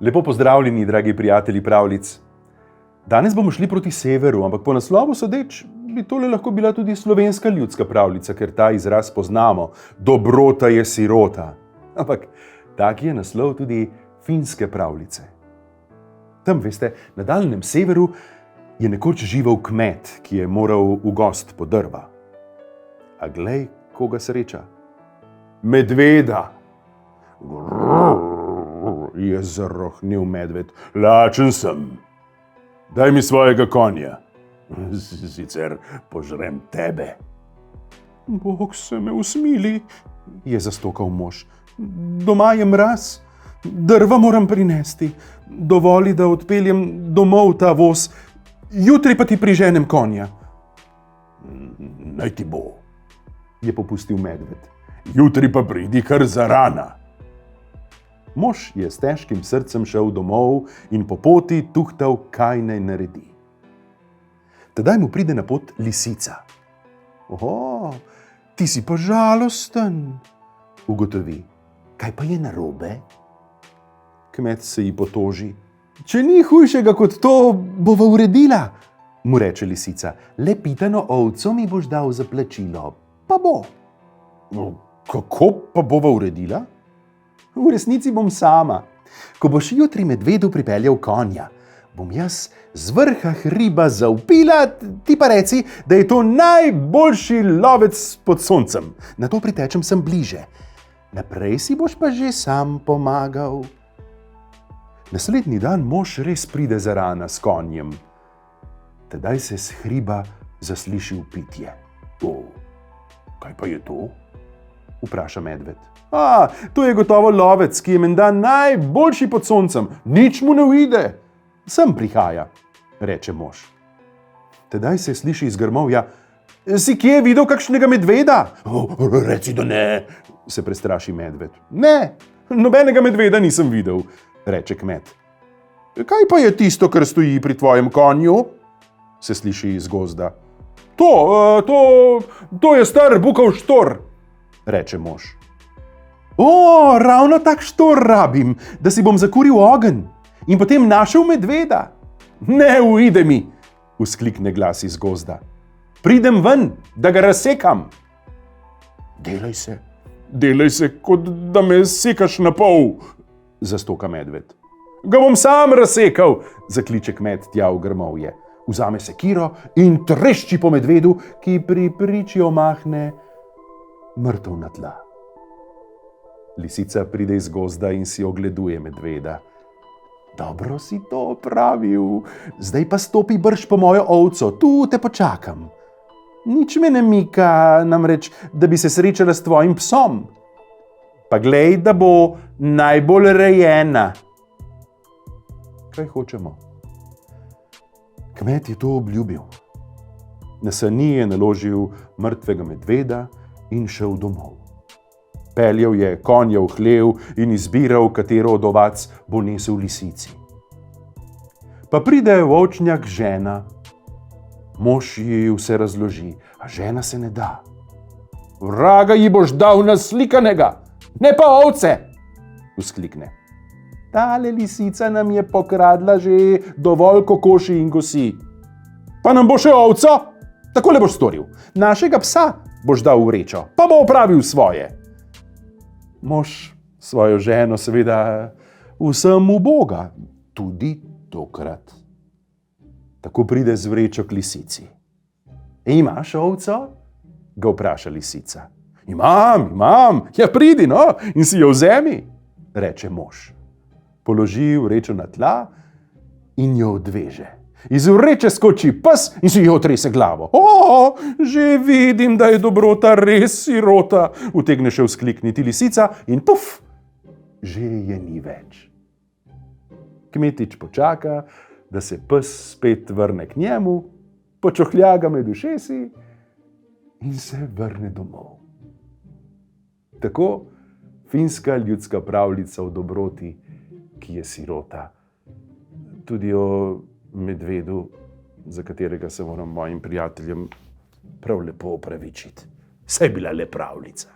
Lepo pozdravljeni, dragi prijatelji pravljic. Danes bomo šli proti severu, ampak po naslovu sodeč bi tole lahko bila tudi slovenska ljudska pravljica, ker ta izraz poznamo. Dobrota je sirota. Ampak tak je naslov tudi finske pravljice. Tam, veste, na daljnem severu je nekoč živel kmet, ki je moral v gost po drva. A glej, koga sreča. Medveda. Je zarohnil medved. Lačen sem. Daj mi svojega konja. Sicer požrem tebe. Bog se me usmili, je zastokal mož. Doma je mraz, drva moram prinesti. Dovoli, da odpeljem domov ta voz, jutri pa ti priženem konja. Naj ti bo, je popustil medved. Jutri pa pridi kar zarana. Mož je s težkim srcem šel domov in po poti tuhtal, kaj naj naredi. Tedaj mu pride na pot lisica. Oho, ti si pa žalosten, ugotovi. Kaj pa je narobe? Kmet se ji potoži. Če ni hujšega kot to, bova uredila, mu reče lisica. Le pitano ovco mi boš dal za plačilo, pa bo. Kako pa bova uredila? V resnici bom sama. Ko boš jutri medvedu pripeljal konja, bom jaz z vrha hriba zavpila, ti pa reci, da je to najboljši lovec pod soncem. Nato pritečem sem bliže. Naprej si boš pa že sam pomagal. Naslednji dan mož res pride zarana s konjem. Tedaj se s hriba zasliši vpitje. Kaj pa je to? Vpraša medved. To je gotovo lovec, ki je menda najboljši pod soncem. Nič mu ne uide. Sem prihaja, reče mož. Tedaj se sliši iz grmovja. Si kje videl kakšnega medveda? Reci, da ne, se prestraši medved. Ne, nobenega medveda nisem videl, reče kmet. Kaj pa je tisto, kar stoji pri tvojem konju? Se sliši iz gozda. To je star bukov štor, reče mož. Ravno tak štor rabim, da si bom zakuril ogenj in potem našel medveda. Ne uide mi, vzklikne glas iz gozda. Pridem ven, da ga razsekam. Delaj se, kot da me sekaš na pol, zastoka medved. Ga bom sam razsekal, zakliče kmet tja v grmovje. Vzame sekiro in trešči po medvedu, ki pri priči omahne mrtev na tla. Lisica pride iz gozda in si ogleduje medveda. Dobro si to opravil, zdaj pa stopi brž po mojo ovco, tu te počakam. Nič me ne mika, namreč, da bi se srečala s tvojim psom. Pa glej, da bo najbolj rejena. Kaj hočemo? Kmet je to obljubil. Na sani je naložil mrtvega medveda in šel domov. Peljal je konja v hlev in izbiral, katero od ovac bo nesel lisici. Pa pride v ovčnjak žena. Mož ji vse razloži, a žena se ne da. Vraga ji boš dal naslikanega, ne pa ovce, vzklikne. Tale lisica nam je pokradla že dovolj kokoši in gosi. Pa nam bo še ovco? Takole boš storil. Našega psa boš dal v vrečo, pa bo opravil svoje. Mož svojo ženo seveda vsem uboga, tudi tokrat. Tako pride z vrečo k lisici. Imaš ovco? Ga vpraša lisica. Imam, ja pridi, no, in si jo vzemi, reče mož. Položi vrečo na tla in jo odveže. Iz vreče skoči pes in si jo otrese glavo. Že vidim, da je dobrota res sirota, utegne še vzklikniti lisica in puf, že je ni več. Kmetič počaka, da se pes spet vrne k njemu, počohlja ga med ušesi in se vrne domov. Tako finska ljudska pravljica o dobroti, ki je sirota. Tudi o medvedu, za katerega se moram mojim prijateljem prav lepo opravičiti. Saj je bila le pravljica.